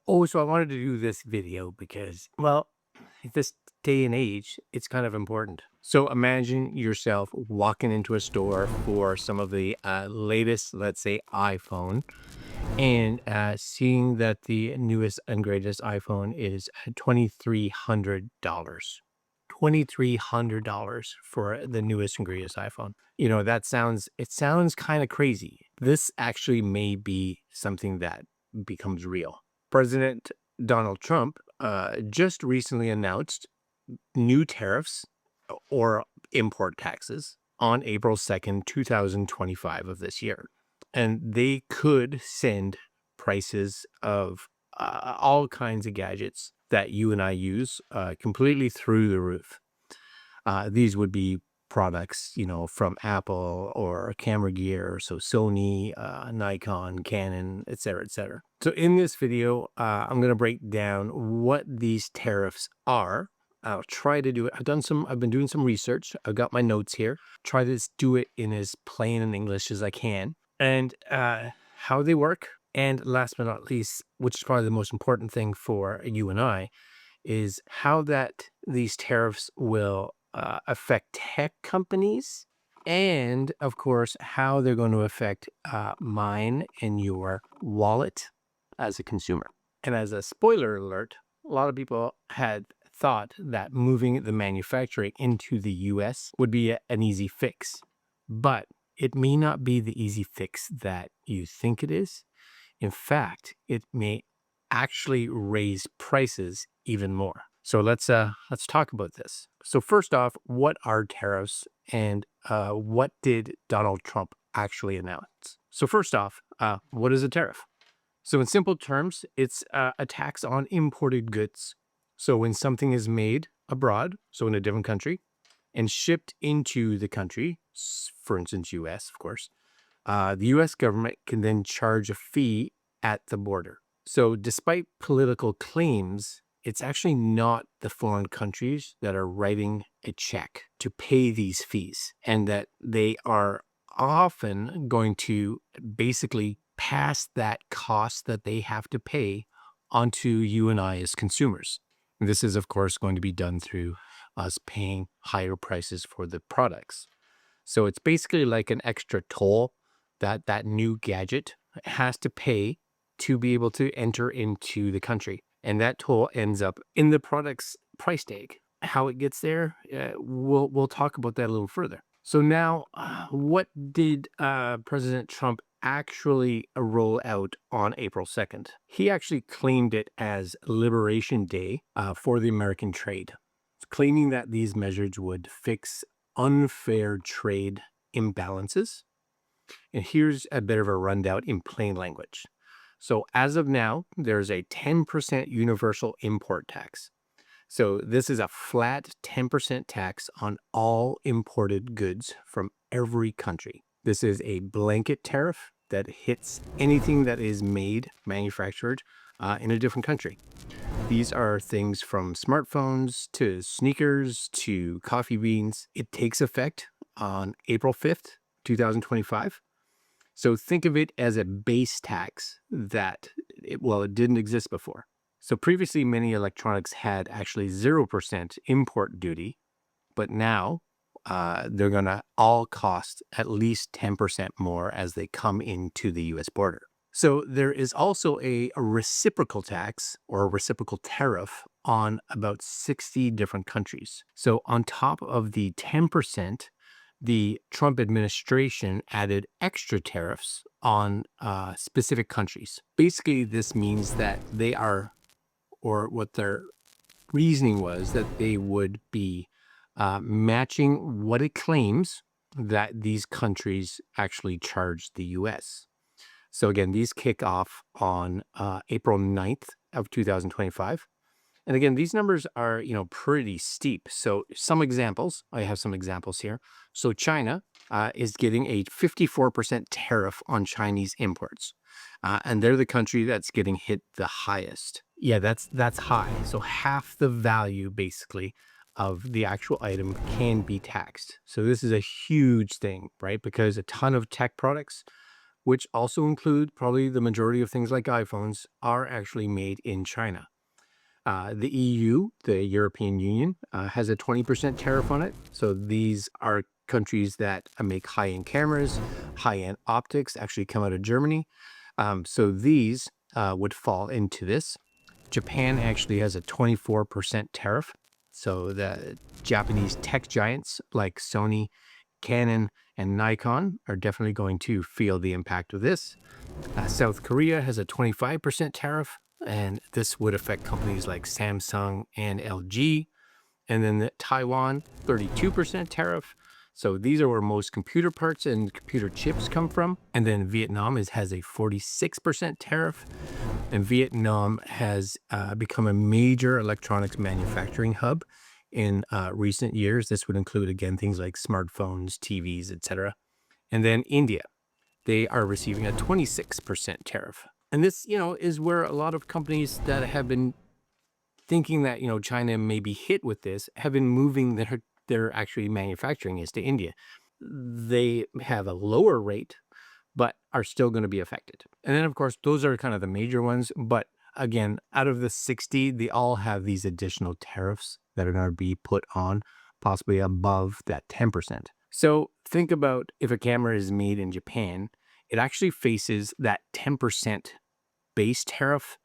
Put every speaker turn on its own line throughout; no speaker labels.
Oh, so I wanted to do this video because, well, at this day and age, it's kind of important. So imagine yourself walking into a store for some of the latest, let's say, iPhone, and seeing that the newest and greatest iPhone is $2,300. $2,300 for the newest and greatest iPhone. It sounds kind of crazy. This actually may be something that becomes real. President Donald Trump just recently announced new tariffs or import taxes on April 2nd, 2025 of this year. And they could send prices of all kinds of gadgets that you and I use completely through the roof. These would be products, from Apple or camera gear, so Sony, Nikon, Canon, et cetera, et cetera. So in this video, I'm going to break down what these tariffs are. I'll try to do it. I've been doing some research. I've got my notes here. Try to do it in as plain in English as I can, and how they work. And last but not least, which is probably the most important thing for you and I, is how that these tariffs will affect tech companies, and of course, how they're going to affect mine and your wallet as a consumer. And as a spoiler alert, a lot of people had thought that moving the manufacturing into the US would be an easy fix, but it may not be the easy fix that you think it is. In fact, it may actually raise prices even more. So let's talk about this. So first off, what are tariffs, and what did Donald Trump actually announce? So first off, what is a tariff? So in simple terms, it's a tax on imported goods. So when something is made abroad, so in a different country, and shipped into the country, for instance, U.S., of course, the U.S. government can then charge a fee at the border. So despite political claims, it's actually not the foreign countries that are writing a check to pay these fees, and that they are often going to basically pass that cost that they have to pay onto you and I as consumers. And this is, of course, going to be done through us paying higher prices for the products. So it's basically like an extra toll that that new gadget has to pay to be able to enter into the country. And that toll ends up in the product's price tag. How it gets there, we'll talk about that a little further. So now, what did President Trump actually roll out on April 2nd? He actually claimed it as Liberation Day for the American trade, claiming that these measures would fix unfair trade imbalances. And here's a bit of a rundown in plain language. So as of now, there's a 10% universal import tax. So this is a flat 10% tax on all imported goods from every country. This is a blanket tariff that hits anything that is manufactured in a different country. These are things from smartphones to sneakers to coffee beans. It takes effect on April 5th, 2025. So think of it as a base tax that, it didn't exist before. So previously, many electronics had actually 0% import duty, but now they're going to all cost at least 10% more as they come into the US border. So there is also a reciprocal tax or a reciprocal tariff on about 60 different countries. So on top of the 10%, the Trump administration added extra tariffs on specific countries. Basically, this means that they are, or what their reasoning was, that they would be matching what it claims that these countries actually charge the US. So again, these kick off on April 9th of 2025. And again, these numbers are, pretty steep. So I have some examples here. So China is getting a 54% tariff on Chinese imports. And they're the country that's getting hit the highest. Yeah, that's high. So half the value, basically, of the actual item can be taxed. So this is a huge thing, right? Because a ton of tech products which also include probably the majority of things like iPhones, are actually made in China. The EU, the European Union, has a 20% tariff on it. So these are countries that make high-end cameras, high-end optics, actually come out of Germany. So these would fall into this. Japan actually has a 24% tariff. So the Japanese tech giants like Sony, Canon, and Nikon are definitely going to feel the impact of this. South Korea has a 25% tariff, and this would affect companies like Samsung and LG. And then Taiwan, 32% tariff. So these are where most computer parts and computer chips come from. And then Vietnam has a 46% tariff. And Vietnam has become a major electronics manufacturing hub in recent years. This would include, again, things like smartphones, TVs, etc. And then India, they are receiving a 26% tariff. And this, is where a lot of companies that have been thinking that, China may be hit with this have been moving their actually manufacturing is to India. They have a lower rate, but are still going to be affected. And then, of course, those are kind of the major ones. But again, out of the 60, they all have these additional tariffs that are going to be put on, possibly above that 10%. So think about if a camera is made in Japan, it actually faces that 10% base tariff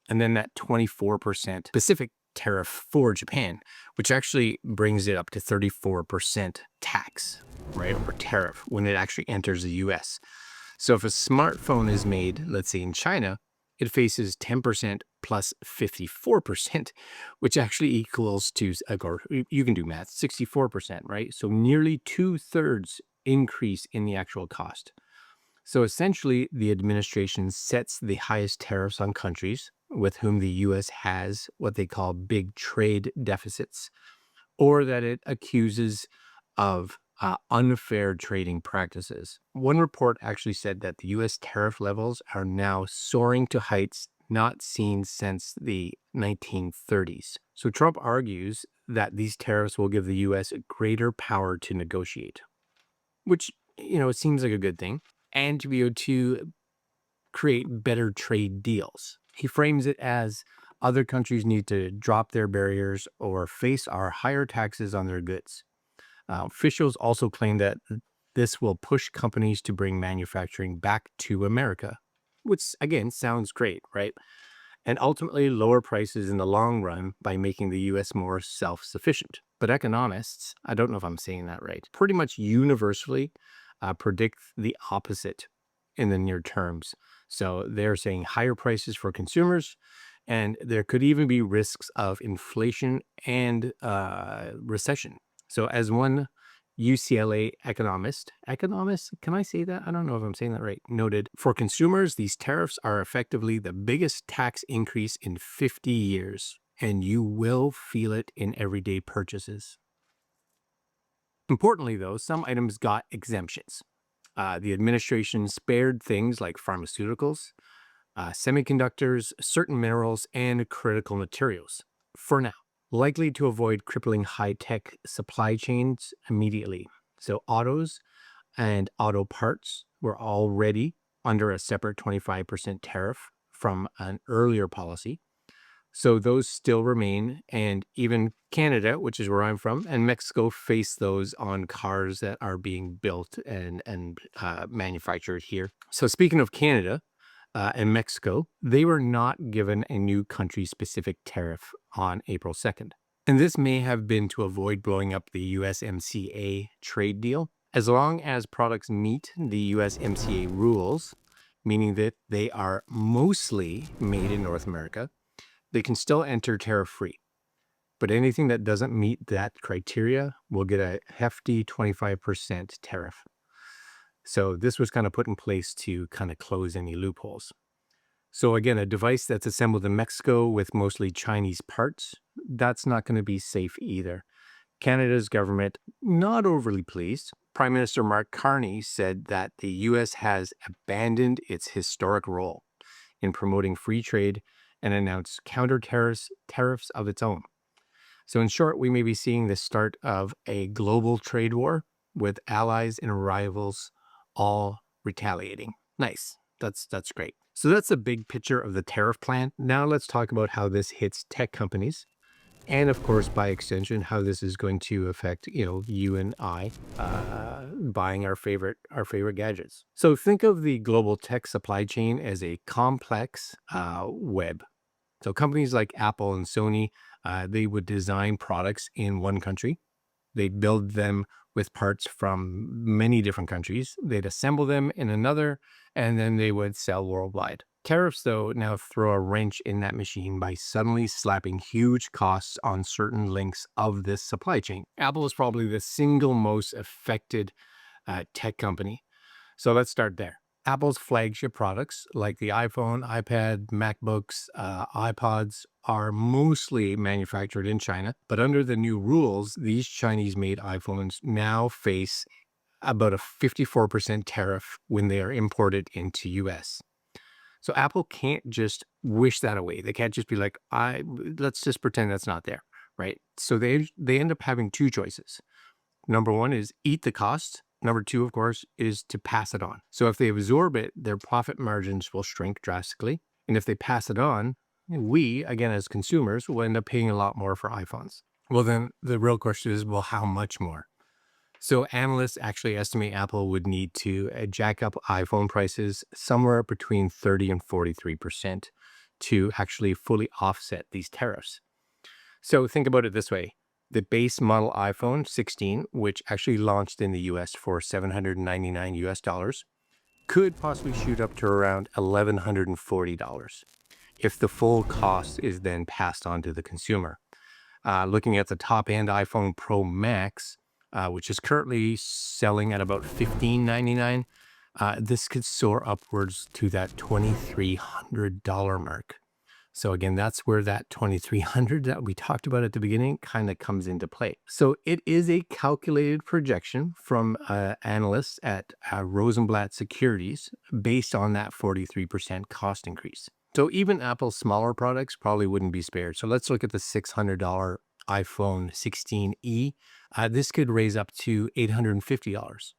and then that 24% specific tariff for Japan, which actually brings it up to 34% tax, right, or tariff when it actually enters the US. So if a smartphone is made, let's say in China, it faces 10% plus 54%, which actually equals to, or you can do math, 64%, right? So nearly 2/3 increase in the actual cost. So essentially, the administration sets the highest tariffs on countries with whom the US has what they call big trade deficits, or that it accuses of unfair trading practices. One report actually said that the US tariff levels are now soaring to heights not seen since the 1930s. So Trump argues that these tariffs will give the US greater power to negotiate, which, it seems like a good thing, and to be able to create better trade deals. He frames it as other countries need to drop their barriers or face our higher taxes on their goods. Officials also claim that this will push companies to bring manufacturing back to America, which again sounds great, right? And ultimately lower prices in the long run by making the US more self-sufficient. But economists, I don't know if I'm saying that right, pretty much universally predict the opposite in the near terms. So they're saying higher prices for consumers, and there could even be risks of inflation and recession. So as one UCLA economist, can I say that? I don't know if I'm saying that right, noted, for consumers, these tariffs are effectively the biggest tax increase in 50 years, and you will feel it in everyday purchases. Importantly, though, some items got exemptions. The administration spared things like pharmaceuticals, semiconductors, certain minerals, and critical materials for now, likely to avoid crippling high-tech supply chains immediately. So autos and auto parts were already under a separate 25% tariff from an earlier policy. So those still remain, and even Canada, which is where I'm from, and Mexico face those on cars that are being built and manufactured here. So speaking of Canada and Mexico, they were not given a new country-specific tariff on April 2nd. And this may have been to avoid blowing up the USMCA trade deal. As long as products meet the USMCA rules, meaning that they are mostly made in North America, they can still enter tariff-free. But anything that doesn't meet that criteria will get a hefty 25% tariff. So this was kind of put in place to kind of close any loopholes. So again, a device that's assembled in Mexico with mostly Chinese parts, that's not going to be safe either. Canada's government, not overly pleased. Prime Minister Mark Carney said that the US has abandoned its historic role in promoting free trade and announced tariffs of its own. So in short, we may be seeing the start of a global trade war with allies and rivals all retaliating. Nice. That's great. So that's a big picture of the tariff plan. Now let's talk about how this hits tech companies. And of course, by extension, how this is going to affect, you and I buying our favorite gadgets. So think of the global tech supply chain as a complex web. So companies like Apple and Sony, they would design products in one country. They'd build them with parts from many different countries. They'd assemble them in another, and then they would sell worldwide. Tariffs, though, now throw a wrench in that machine by suddenly slapping huge costs on certain links of this supply chain. Apple is probably the single most affected tech company. So let's start there. Apple's flagship products like the iPhone, iPad, MacBooks, iPods are mostly manufactured in China. But under the new rules, these Chinese made iPhones now face about a 54% tariff when they are imported into US. So Apple can't just wish that away. They can't just be like, let's just pretend that's not there, right? So they end up having two choices. Number one is eat the cost. Number two, of course, is to pass it on. So if they absorb it, their profit margins will shrink drastically. And if they pass it on, we, again, as consumers, will end up paying a lot more for iPhones. Well, then the real question is, well, how much more? So analysts actually estimate Apple would need to jack up iPhone prices somewhere between 30 and 43% to actually fully offset these tariffs. So think about it this way. The base model iPhone 16, which actually launched in the US for $799 US, could possibly shoot up to around $1,140 if the full cost is then passed on to the consumer. Looking at the top end iPhone Pro Max, which is currently selling at about $1,599, this could soar upwards to that $2,300 mark. So again, that's where that 2,300 that we talked about at the beginning kind of comes into play. So it is a calculated projection from analysts at Rosenblatt Securities based on that 43% cost increase. So even Apple's smaller products probably wouldn't be spared. So let's look at the $600 iPhone 16e. This could raise up to $850.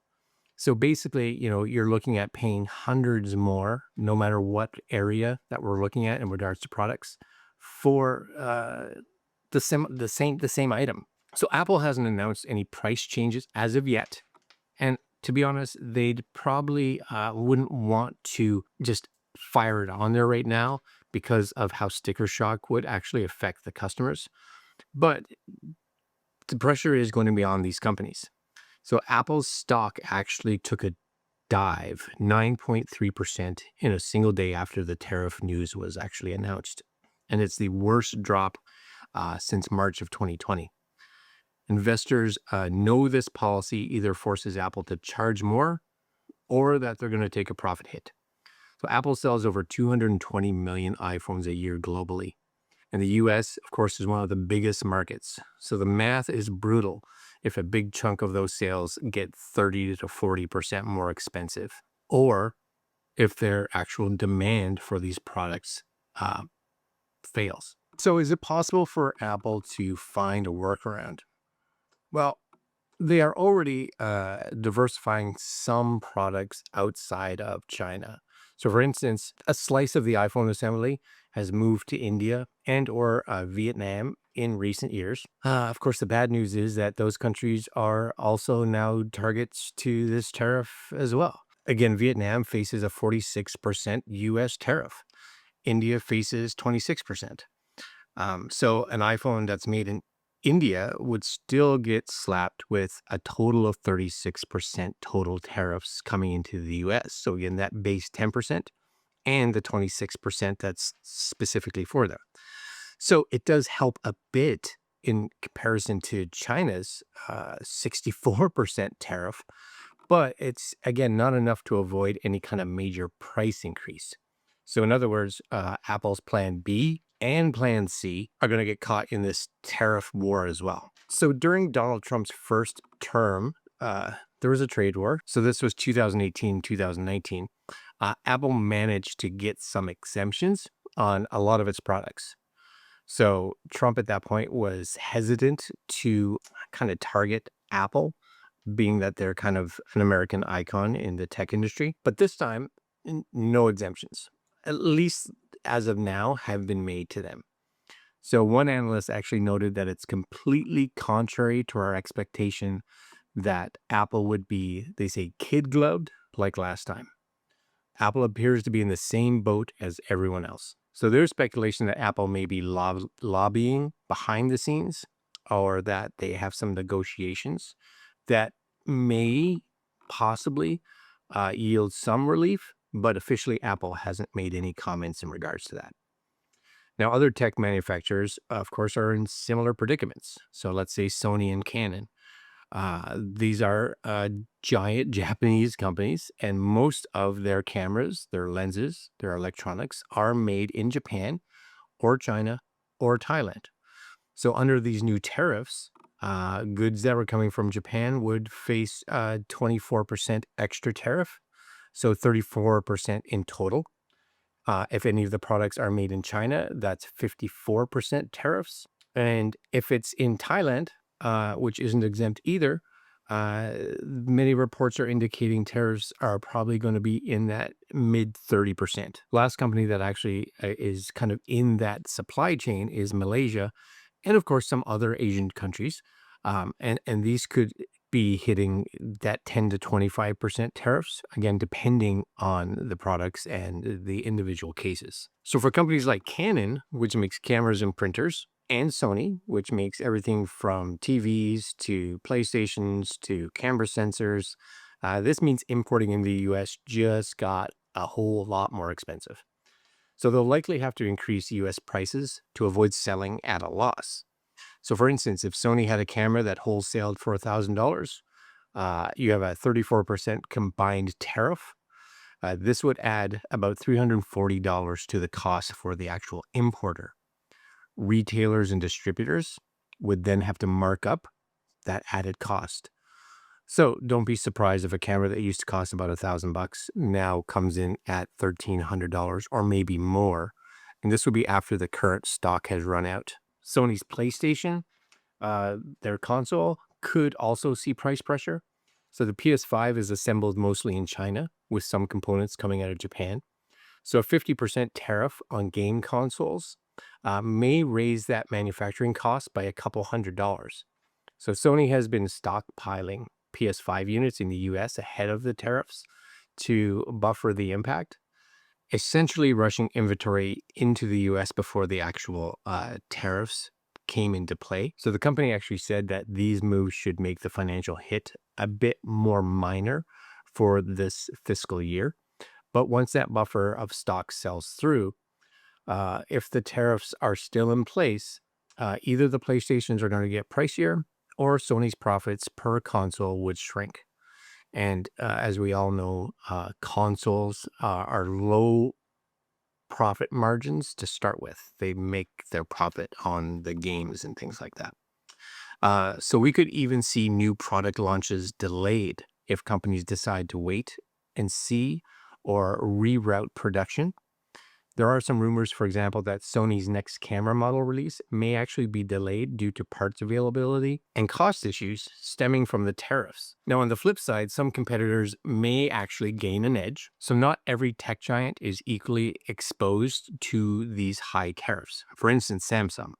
So basically, you're looking at paying hundreds more, no matter what area that we're looking at in regards to products, for the same item. So Apple hasn't announced any price changes as of yet, and to be honest, they'd probably wouldn't want to just fire it on there right now because of how sticker shock would actually affect the customers. But the pressure is going to be on these companies. So Apple's stock actually took a dive 9.3% in a single day after the tariff news was actually announced. And it's the worst drop since March of 2020. Investors know this policy either forces Apple to charge more or that they're going to take a profit hit. So Apple sells over 220 million iPhones a year globally. And the US, of course, is one of the biggest markets. So the math is brutal if a big chunk of those sales get 30 to 40% more expensive, or if their actual demand for these products fails. So is it possible for Apple to find a workaround? Well, they are already diversifying some products outside of China. So for instance, a slice of the iPhone assembly has moved to India and or Vietnam in recent years. Of course, the bad news is that those countries are also now targets to this tariff as well. Again, Vietnam faces a 46% US tariff. India faces 26%. So an iPhone that's made in India would still get slapped with a total of 36% total tariffs coming into the US. So again, that base 10% and the 26% that's specifically for them. So it does help a bit in comparison to China's 64% tariff, but it's, again, not enough to avoid any kind of major price increase. So in other words, Apple's plan B and plan C are going to get caught in this tariff war as well. So during Donald Trump's first term, there was a trade war. So this was 2018, 2019. Apple managed to get some exemptions on a lot of its products. So Trump at that point was hesitant to kind of target Apple, being that they're kind of an American icon in the tech industry. But this time, no exemptions, at least as of now, have been made to them. So one analyst actually noted that it's completely contrary to our expectation that Apple would be, they say, kid gloved like last time. Apple appears to be in the same boat as everyone else. So there's speculation that Apple may be lobbying behind the scenes, or that they have some negotiations that may possibly yield some relief, but officially Apple hasn't made any comments in regards to that. Now, other tech manufacturers, of course, are in similar predicaments. So let's say Sony and Canon. These are giant Japanese companies, and most of their cameras, their lenses, their electronics are made in Japan or China or Thailand. So under these new tariffs, goods that were coming from Japan would face 24% extra tariff, so 34% in total. If any of the products are made in China, that's 54% tariffs. And if it's in Thailand, which isn't exempt either, many reports are indicating tariffs are probably going to be in that mid 30%. Last company that actually is kind of in that supply chain is Malaysia, and of course some other Asian countries. And these could be hitting that 10 to 25% tariffs, again, depending on the products and the individual cases. So for companies like Canon, which makes cameras and printers, and Sony, which makes everything from TVs to PlayStations to camera sensors, this means importing in the US just got a whole lot more expensive. So they'll likely have to increase US prices to avoid selling at a loss. So, for instance, if Sony had a camera that wholesaled for $1,000, you have a 34% combined tariff. This would add about $340 to the cost for the actual importer. Retailers and distributors would then have to mark up that added cost. So don't be surprised if a camera that used to cost about $1,000 now comes in at $1,300 or maybe more. And this would be after the current stock has run out. Sony's PlayStation, their console, could also see price pressure. So the PS5 is assembled mostly in China, with some components coming out of Japan. So a 50% tariff on game consoles may raise that manufacturing cost by a couple $100s. So Sony has been stockpiling PS5 units in the US ahead of the tariffs to buffer the impact, essentially rushing inventory into the US before the actual tariffs came into play. So the company actually said that these moves should make the financial hit a bit more minor for this fiscal year. But once that buffer of stock sells through, if the tariffs are still in place, either the PlayStations are going to get pricier or Sony's profits per console would shrink. And as we all know, consoles are low profit margins to start with. They make their profit on the games and things like that. So we could even see new product launches delayed if companies decide to wait and see or reroute production. There are some rumors, for example, that Sony's next camera model release may actually be delayed due to parts availability and cost issues stemming from the tariffs. Now, on the flip side, some competitors may actually gain an edge. So not every tech giant is equally exposed to these high tariffs. For instance, Samsung,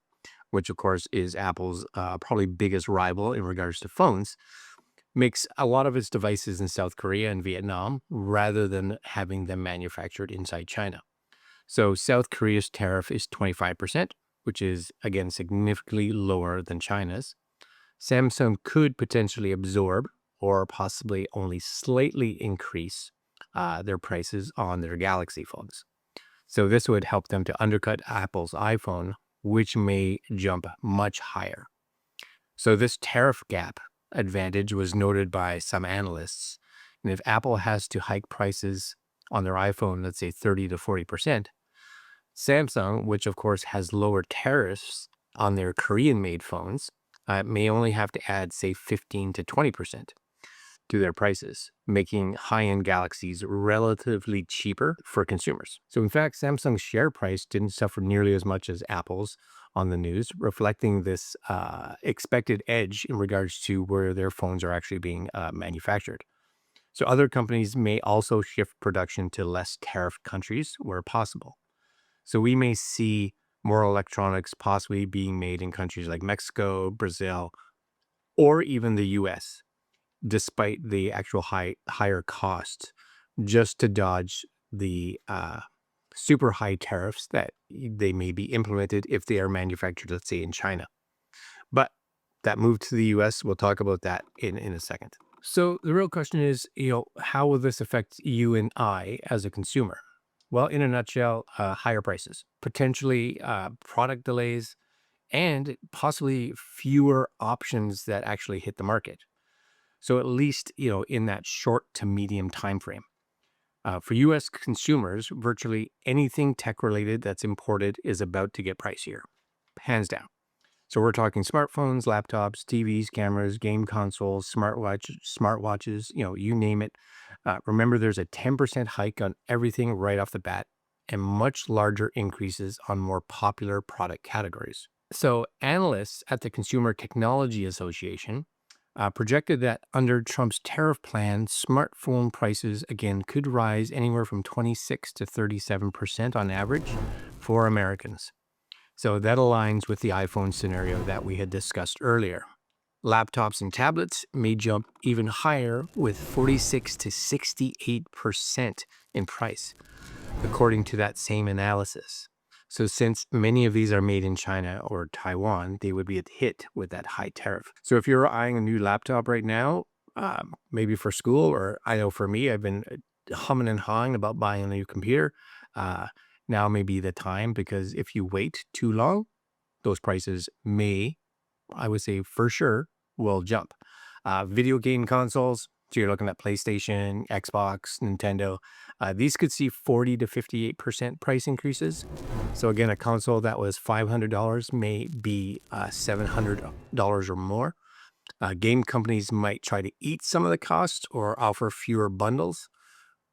which of course is Apple's probably biggest rival in regards to phones, makes a lot of its devices in South Korea and Vietnam rather than having them manufactured inside China. So South Korea's tariff is 25%, which is, again, significantly lower than China's. Samsung could potentially absorb or possibly only slightly increase their prices on their Galaxy phones. So this would help them to undercut Apple's iPhone, which may jump much higher. So this tariff gap advantage was noted by some analysts. And if Apple has to hike prices on their iPhone, let's say 30 to 40%, Samsung, which of course has lower tariffs on their Korean-made phones, may only have to add, say, 15 to 20% to their prices, making high-end Galaxies relatively cheaper for consumers. So in fact, Samsung's share price didn't suffer nearly as much as Apple's on the news, reflecting this expected edge in regards to where their phones are actually being manufactured. So other companies may also shift production to less tariff countries where possible. So we may see more electronics possibly being made in countries like Mexico, Brazil, or even the US, despite the actual higher costs, just to dodge the super high tariffs that they may be implemented if they are manufactured, let's say, in China. But that move to the US, we'll talk about that in a second. So the real question is, how will this affect you and I as a consumer? Well, in a nutshell, higher prices, potentially product delays, and possibly fewer options that actually hit the market. So at least, in that short to medium time frame. For US consumers, virtually anything tech related that's imported is about to get pricier, hands down. So we're talking smartphones, laptops, TVs, cameras, game consoles, smartwatches, you name it. Remember, there's a 10% hike on everything right off the bat and much larger increases on more popular product categories. So analysts at the Consumer Technology Association projected that under Trump's tariff plan, smartphone prices again could rise anywhere from 26 to 37% on average for Americans. So that aligns with the iPhone scenario that we had discussed earlier. Laptops and tablets may jump even higher with 46 to 68% in price, according to that same analysis. So since many of these are made in China or Taiwan, they would be hit with that high tariff. So if you're eyeing a new laptop right now, maybe for school, or I know for me, I've been humming and hawing about buying a new computer. Uh, Now may be the time, because if you wait too long, those prices may, I would say for sure, will jump. Video game consoles, so you're looking at PlayStation, Xbox, Nintendo, these could see 40 to 58% price increases. So again, a console that was $500 may be $700 or more. Game companies might try to eat some of the cost or offer fewer bundles,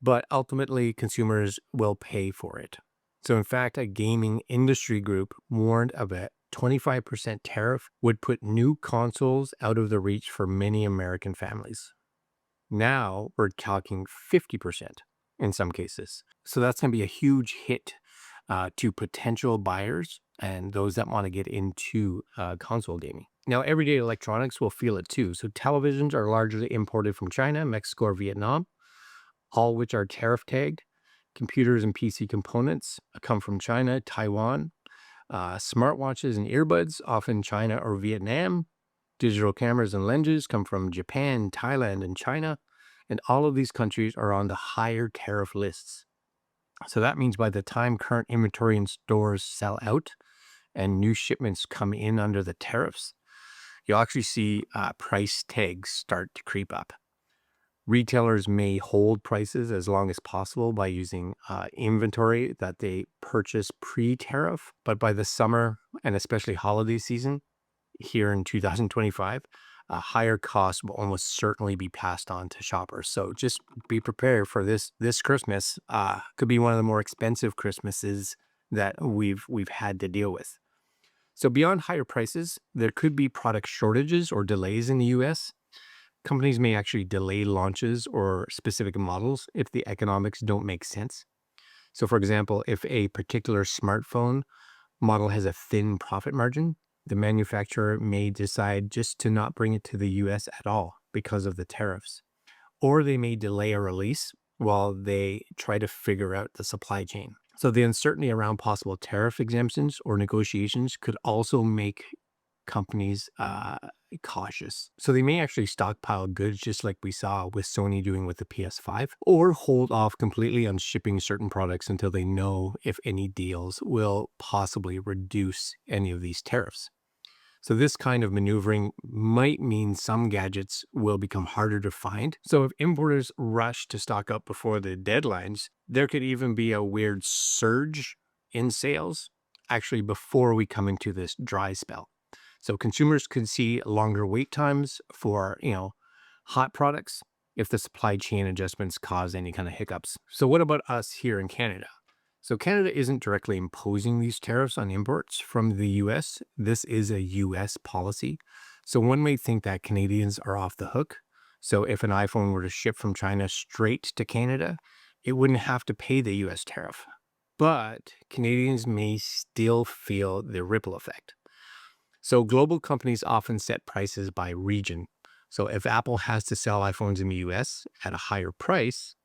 but ultimately consumers will pay for it. So in fact, a gaming industry group warned of a 25% tariff would put new consoles out of the reach for many American families. Now we're talking 50% in some cases. So that's going to be a huge hit to potential buyers and those that want to get into console gaming. Now, everyday electronics will feel it too. So televisions are largely imported from China, Mexico, or Vietnam, all which are tariff tagged. Computers and PC components come from China, Taiwan. Smartwatches and earbuds, often China or Vietnam. Digital cameras and lenses come from Japan, Thailand, and China. And all of these countries are on the higher tariff lists. So that means by the time current inventory in stores sell out and new shipments come in under the tariffs, you'll actually see price tags start to creep up. Retailers may hold prices as long as possible by using inventory that they purchase pre-tariff, but by the summer and especially holiday season here in 2025, higher costs will almost certainly be passed on to shoppers. So just be prepared for this. This Christmas could be one of the more expensive Christmases that we've had to deal with. So beyond higher prices, there could be product shortages or delays in the US. Companies may actually delay launches or specific models if the economics don't make sense. So, for example, if a particular smartphone model has a thin profit margin, the manufacturer may decide just to not bring it to the US at all because of the tariffs. Or they may delay a release while they try to figure out the supply chain. So, the uncertainty around possible tariff exemptions or negotiations could also make companies cautious. So they may actually stockpile goods, just like we saw with Sony doing with the PS5, or hold off completely on shipping certain products until they know if any deals will possibly reduce any of these tariffs. So this kind of maneuvering might mean some gadgets will become harder to find. So if importers rush to stock up before the deadlines, there could even be a weird surge in sales actually before we come into this dry spell. So consumers could see longer wait times for, hot products if the supply chain adjustments cause any kind of hiccups. So what about us here in Canada? So Canada isn't directly imposing these tariffs on imports from the US. This is a US policy. So one may think that Canadians are off the hook. So if an iPhone were to ship from China straight to Canada, it wouldn't have to pay the US tariff. But Canadians may still feel the ripple effect. So global companies often set prices by region. So if Apple has to sell iPhones in the US at a higher price,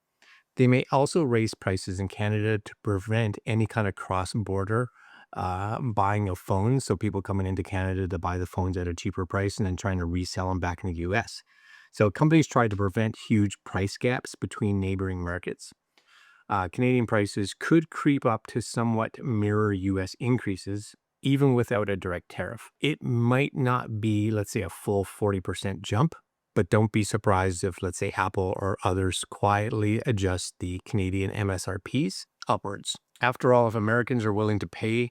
they may also raise prices in Canada to prevent any kind of cross-border buying of phones. So people coming into Canada to buy the phones at a cheaper price and then trying to resell them back in the US. So companies try to prevent huge price gaps between neighboring markets. Canadian prices could creep up to somewhat mirror US increases, even without a direct tariff. It might not be, let's say, a full 40% jump, but don't be surprised if, let's say, Apple or others quietly adjust the Canadian MSRPs upwards. After all, if Americans are willing to pay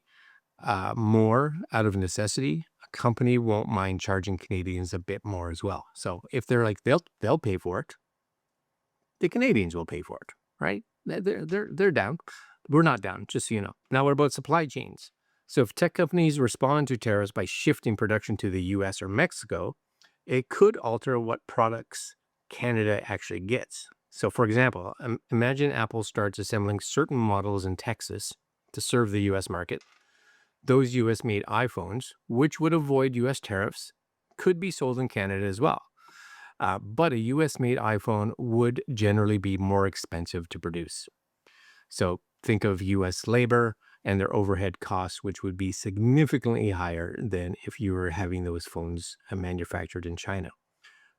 more out of necessity, a company won't mind charging Canadians a bit more as well. So if they're like they'll pay for it, the Canadians will pay for it, right? They're down. We're not down, just so you know. Now, what about supply chains? So if tech companies respond to tariffs by shifting production to the US or Mexico, it could alter what products Canada actually gets. So for example, imagine Apple starts assembling certain models in Texas to serve the US market. Those US made iPhones, which would avoid US tariffs, could be sold in Canada as well. But a US made iPhone would generally be more expensive to produce. So think of US labor and their overhead costs, which would be significantly higher than if you were having those phones manufactured in China.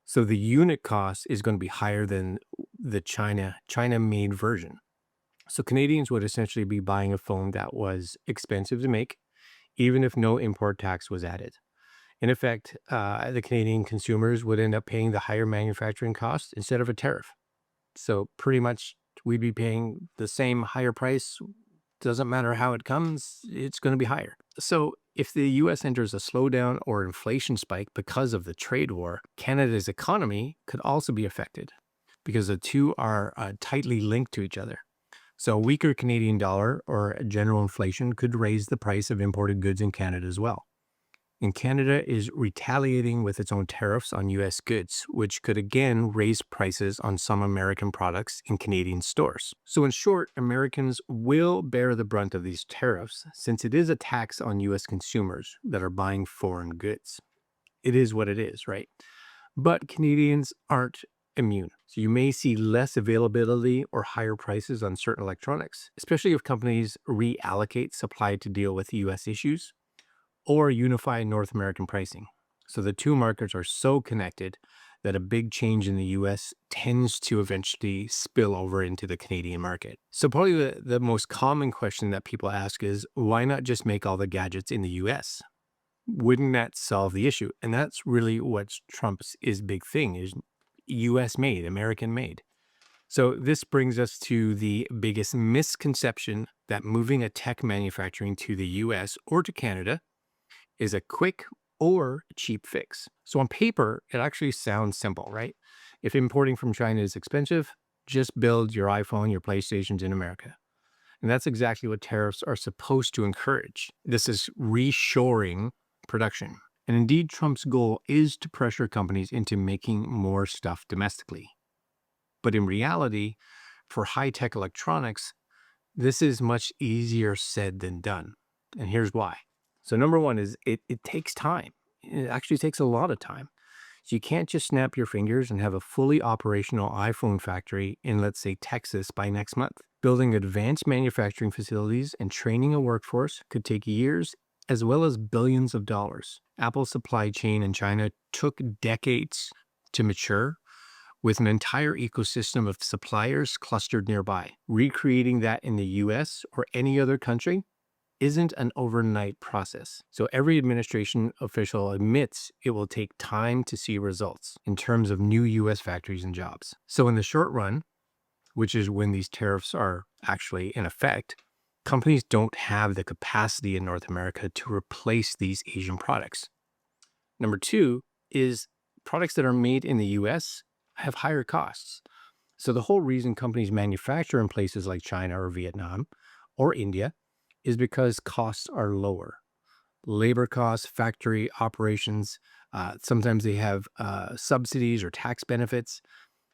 So the unit cost is going to be higher than the China made version. So Canadians would essentially be buying a phone that was expensive to make, even if no import tax was added. In effect, the Canadian consumers would end up paying the higher manufacturing cost instead of a tariff. So pretty much we'd be paying the same higher price. Doesn't matter how it comes, it's going to be higher. So if the US enters a slowdown or inflation spike because of the trade war, Canada's economy could also be affected because the two are tightly linked to each other. So a weaker Canadian dollar or general inflation could raise the price of imported goods in Canada as well. And Canada is retaliating with its own tariffs on US goods, which could again raise prices on some American products in Canadian stores. So in short, Americans will bear the brunt of these tariffs since it is a tax on US consumers that are buying foreign goods. It is what it is, right? But Canadians aren't immune. So you may see less availability or higher prices on certain electronics, especially if companies reallocate supply to deal with US issues or unify North American pricing. So the two markets are so connected that a big change in the US tends to eventually spill over into the Canadian market. So probably the most common question that people ask is, why not just make all the gadgets in the US? Wouldn't that solve the issue? And that's really what Trump's big thing is, US made, American made. So this brings us to the biggest misconception that moving a tech manufacturing to the US or to Canada is a quick or cheap fix. So on paper, it actually sounds simple, right? If importing from China is expensive, just build your iPhone, your PlayStations in America. And that's exactly what tariffs are supposed to encourage. This is reshoring production. And indeed, Trump's goal is to pressure companies into making more stuff domestically. But in reality, for high-tech electronics, this is much easier said than done. And here's why. So number one is it takes time. It actually takes a lot of time. So you can't just snap your fingers and have a fully operational iPhone factory in, let's say, Texas by next month. Building advanced manufacturing facilities and training a workforce could take years as well as billions of dollars. Apple's supply chain in China took decades to mature, with an entire ecosystem of suppliers clustered nearby. Recreating that in the US or any other country isn't an overnight process. So every administration official admits it will take time to see results in terms of new US factories and jobs. So in the short run, which is when these tariffs are actually in effect, companies don't have the capacity in North America to replace these Asian products. Number two is products that are made in the US have higher costs. So the whole reason companies manufacture in places like China or Vietnam or India is because costs are lower. Labor costs, factory operations, Sometimes they have subsidies or tax benefits.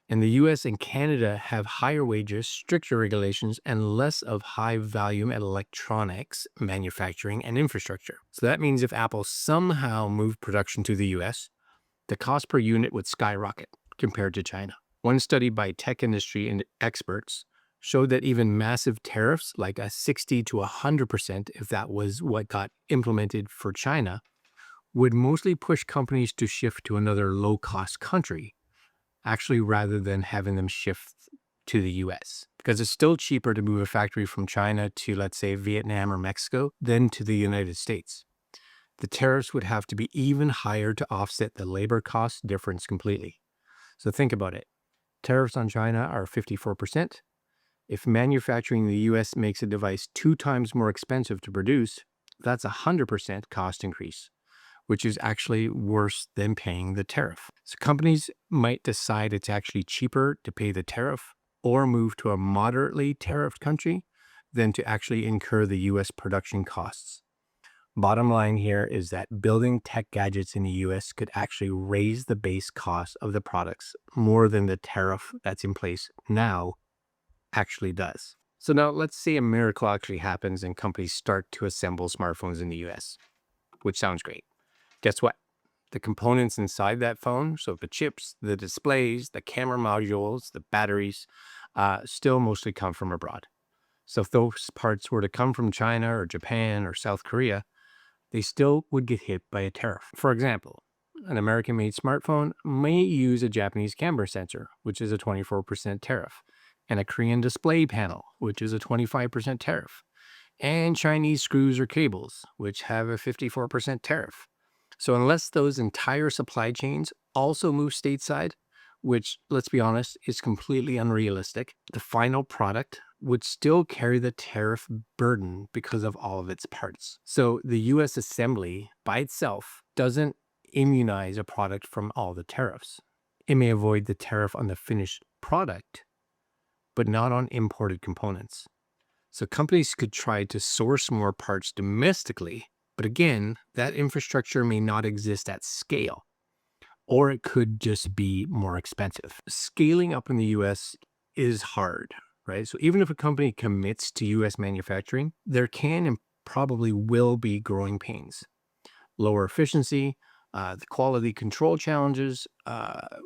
And the US and Canada have higher wages, stricter regulations, and less of high volume electronics manufacturing and infrastructure. So that means if Apple somehow moved production to the US, the cost per unit would skyrocket compared to China. One study by tech industry and experts showed that even massive tariffs, like a 60 to 100%, if that was what got implemented for China, would mostly push companies to shift to another low cost country, actually, rather than having them shift to the US. Because it's still cheaper to move a factory from China to, let's say, Vietnam or Mexico than to the United States. The tariffs would have to be even higher to offset the labor cost difference completely. So think about it. Tariffs on China are 54%. If manufacturing in the US makes a device 2 times more expensive to produce, that's a 100% cost increase, which is actually worse than paying the tariff. So companies might decide it's actually cheaper to pay the tariff or move to a moderately tariffed country than to actually incur the US production costs. Bottom line here is that building tech gadgets in the US could actually raise the base cost of the products more than the tariff that's in place now actually does. So now let's say a miracle actually happens and companies start to assemble smartphones in the US, which sounds great. Guess what? The components inside that phone, so the chips, the displays, the camera modules, the batteries, still mostly come from abroad. So if those parts were to come from China or Japan or South Korea, they still would get hit by a tariff. For example, an American-made smartphone may use a Japanese camera sensor, which is a 24% tariff, and a Korean display panel, which is a 25% tariff, and Chinese screws or cables, which have a 54% tariff. So unless those entire supply chains also move stateside, which, let's be honest, is completely unrealistic, the final product would still carry the tariff burden because of all of its parts. So the US assembly by itself doesn't immunize a product from all the tariffs. It may avoid the tariff on the finished product, but not on imported components. So companies could try to source more parts domestically, but again, that infrastructure may not exist at scale, or it could just be more expensive. Scaling up in the US is hard, right? So even if a company commits to US manufacturing, there can and probably will be growing pains. Lower efficiency, the quality control challenges,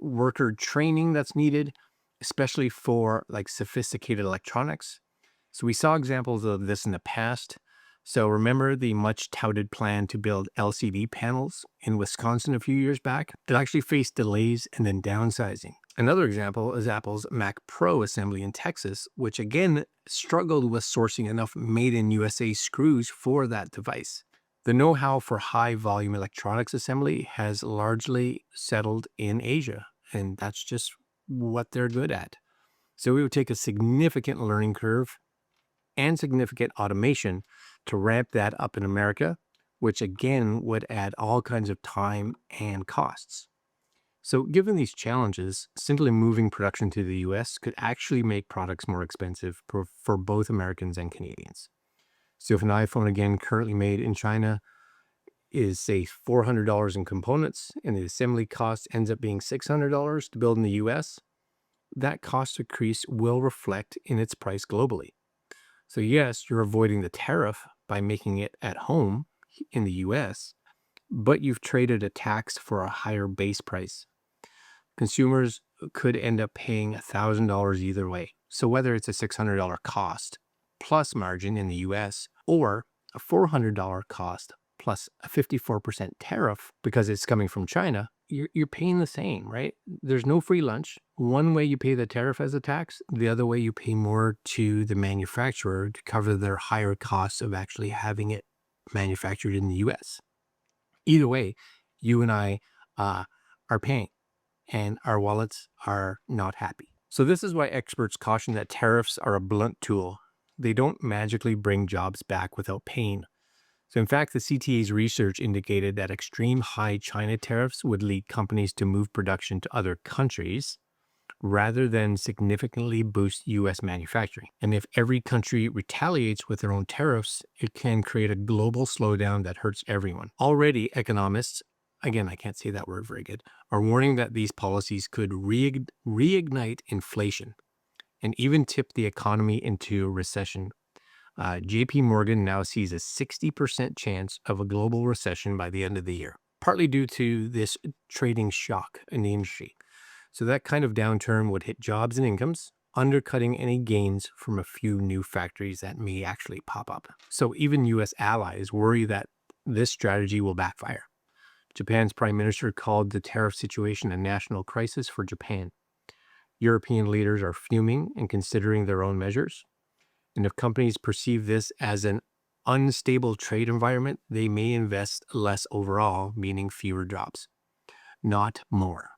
worker training that's needed, especially for like sophisticated electronics. So we saw examples of this in the past. So remember the much touted plan to build LCD panels in Wisconsin a few years back that actually faced delays and then downsizing. Another example is Apple's Mac Pro assembly in Texas, which again struggled with sourcing enough made in USA screws for that device. The know-how for high volume electronics assembly has largely settled in Asia, and that's just what they're good at. So it would take a significant learning curve and significant automation to ramp that up in America, which again would add all kinds of time and costs. So given these challenges, simply moving production to the US could actually make products more expensive for both Americans and Canadians. So if an iPhone, again, currently made in China is, say, $400 in components and the assembly cost ends up being $600 to build in the US, that cost increase will reflect in its price globally. So yes, you're avoiding the tariff by making it at home in the US, but you've traded a tax for a higher base price. Consumers could end up paying $1,000 either way. So whether it's a $600 cost plus margin in the US or a $400 cost plus a 54% tariff because it's coming from China, you're paying the same, right? There's no free lunch. One way you pay the tariff as a tax, the other way you pay more to the manufacturer to cover their higher costs of actually having it manufactured in the US. Either way, you and I are paying, and our wallets are not happy. So this is why experts caution that tariffs are a blunt tool. They don't magically bring jobs back without pain. So in fact, the CTA's research indicated that extreme high China tariffs would lead companies to move production to other countries rather than significantly boost US manufacturing. And if every country retaliates with their own tariffs, it can create a global slowdown that hurts everyone. Already, economists again, I can't say that word very good, are warning that these policies could reignite inflation and even tip the economy into recession. JP Morgan now sees a 60% chance of a global recession by the end of the year, partly due to this trading shock in the industry. So that kind of downturn would hit jobs and incomes, undercutting any gains from a few new factories that may actually pop up. So even US allies worry that this strategy will backfire. Japan's prime minister called the tariff situation a national crisis for Japan. European leaders are fuming and considering their own measures. And if companies perceive this as an unstable trade environment, they may invest less overall, meaning fewer jobs, not more.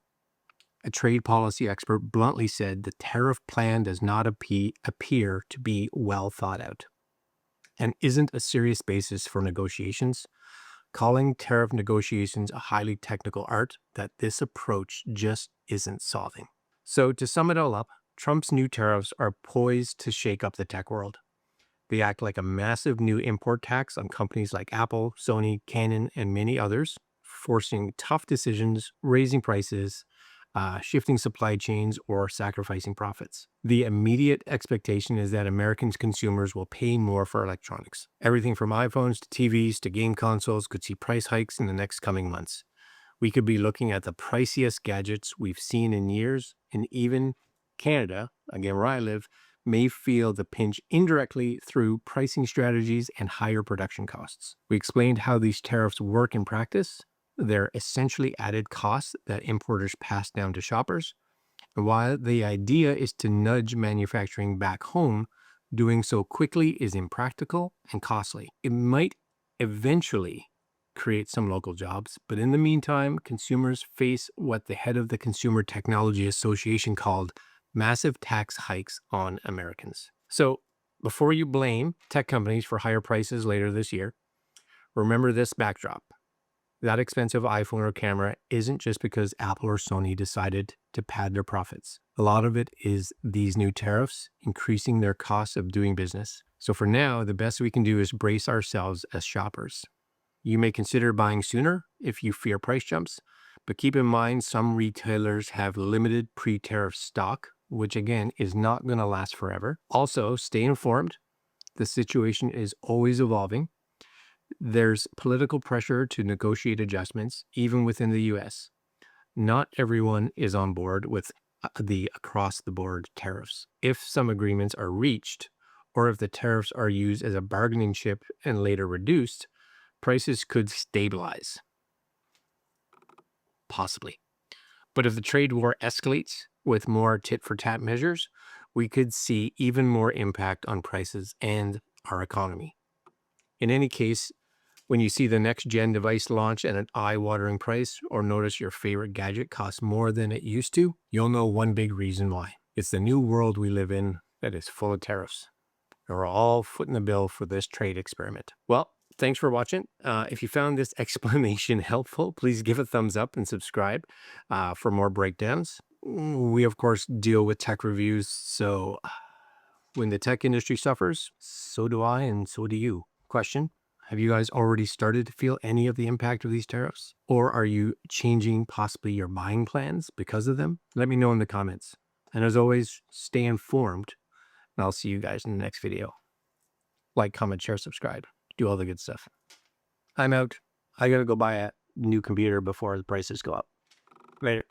A trade policy expert bluntly said the tariff plan does not appear to be well thought out and isn't a serious basis for negotiations, calling tariff negotiations a highly technical art that this approach just isn't solving. So to sum it all up, Trump's new tariffs are poised to shake up the tech world. They act like a massive new import tax on companies like Apple, Sony, Canon, and many others, forcing tough decisions, raising prices, shifting supply chains, or sacrificing profits. The immediate expectation is that American consumers will pay more for electronics. Everything from iPhones to TVs to game consoles could see price hikes in the next coming months. We could be looking at the priciest gadgets we've seen in years, and even Canada, again where I live, may feel the pinch indirectly through pricing strategies and higher production costs. We explained how these tariffs work in practice. They're essentially added costs that importers pass down to shoppers. And while the idea is to nudge manufacturing back home, doing so quickly is impractical and costly. It might eventually create some local jobs, but in the meantime, consumers face what the head of the Consumer Technology Association called massive tax hikes on Americans. So before you blame tech companies for higher prices later this year, remember this backdrop. That expensive iPhone or camera isn't just because Apple or Sony decided to pad their profits. A lot of it is these new tariffs increasing their costs of doing business. So for now, the best we can do is brace ourselves as shoppers. You may consider buying sooner if you fear price jumps, but keep in mind some retailers have limited pre-tariff stock, which again is not going to last forever. Also, stay informed. The situation is always evolving. There's political pressure to negotiate adjustments, even within the US. Not everyone is on board with the across-the-board tariffs. If some agreements are reached, or if the tariffs are used as a bargaining chip and later reduced, prices could stabilize. Possibly. But if the trade war escalates with more tit-for-tat measures, we could see even more impact on prices and our economy. In any case, when you see the next-gen device launch at an eye-watering price or notice your favorite gadget costs more than it used to, you'll know one big reason why. It's the new world we live in that is full of tariffs. We're all footing the bill for this trade experiment. Well, thanks for watching. If you found this explanation helpful, please give a thumbs up and subscribe for more breakdowns. We, of course, deal with tech reviews, so when the tech industry suffers, so do I and so do you. Question: have you guys already started to feel any of the impact of these tariffs? Or are you changing possibly your buying plans because of them? Let me know in the comments. And as always, stay informed, and I'll see you guys in the next video. Like, comment, share, subscribe. Do all the good stuff. I'm out. I gotta go buy a new computer before the prices go up. Later.